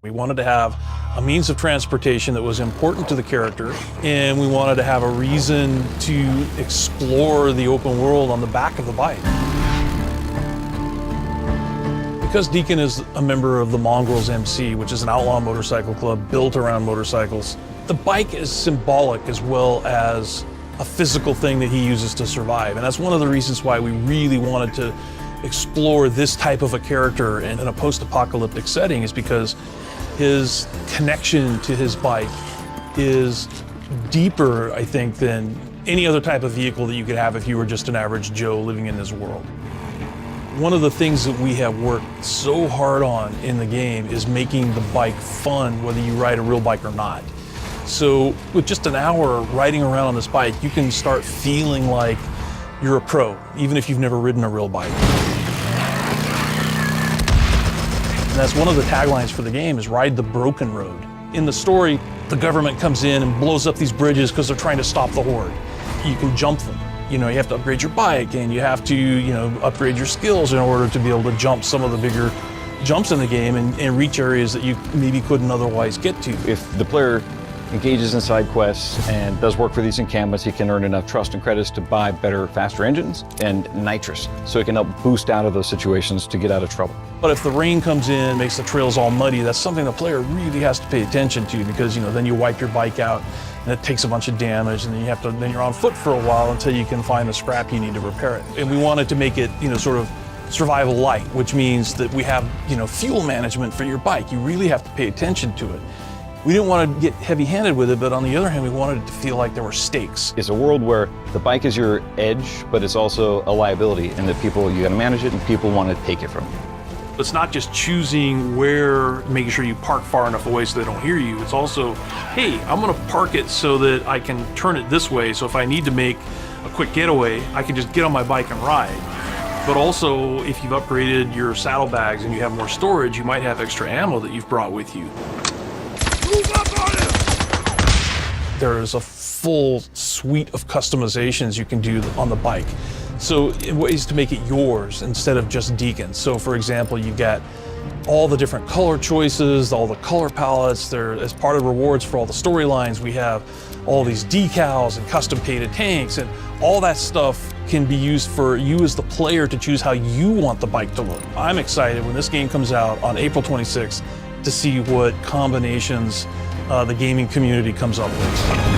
We wanted to have a means of transportation that was important to the character, and we wanted to have a reason to explore the open world on the back of the bike. Because Deacon is a member of the Mongrels MC, which is an outlaw motorcycle club built around motorcycles, the bike is symbolic as well as a physical thing that he uses to survive. And that's one of the reasons why we really wanted to explore this type of a character in a post-apocalyptic setting, is because his connection to his bike is deeper, I think, than any other type of vehicle that you could have if you were just an average Joe living in this world. One of the things that we have worked so hard on in the game is making the bike fun, whether you ride a real bike or not. So with just an hour riding around on this bike, you can start feeling like you're a pro, even if you've never ridden a real bike. And that's one of the taglines for the game, is ride the broken road. In the story, the government comes in and blows up these bridges because they're trying to stop the horde. You can jump them. You know, you have to upgrade your bike, and you have to, you know, upgrade your skills in order to be able to jump some of the bigger jumps in the game and reach areas that you maybe couldn't otherwise get to. If the player engages in side quests and does work for these encampments, he can earn enough trust and credits to buy better, faster engines and nitrous, so he can help boost out of those situations to get out of trouble. But if the rain comes in, makes the trails all muddy, that's something the player really has to pay attention to, because, you know, then you wipe your bike out and it takes a bunch of damage, and then you're on foot for a while until you can find the scrap you need to repair it. And we wanted to make it, you know, sort of survival light, which means that we have, you know, fuel management for your bike. You really have to pay attention to it. We didn't want to get heavy-handed with it, but on the other hand, we wanted it to feel like there were stakes. It's a world where the bike is your edge, but it's also a liability, and that you gotta manage it, and people want to take it from you. It's not just choosing where, making sure you park far enough away so they don't hear you. It's also, hey, I'm gonna park it so that I can turn it this way, so if I need to make a quick getaway, I can just get on my bike and ride. But also, if you've upgraded your saddlebags and you have more storage, you might have extra ammo that you've brought with you. Move up on him! There is a full suite of customizations you can do on the bike. So in ways to make it yours instead of just Deacon. So for example, you've got all the different color choices, all the color palettes. There, as part of rewards for all the storylines, we have all these decals and custom painted tanks, and all that stuff can be used for you as the player to choose how you want the bike to look. I'm excited when this game comes out on April 26th to see what combinations the gaming community comes up with.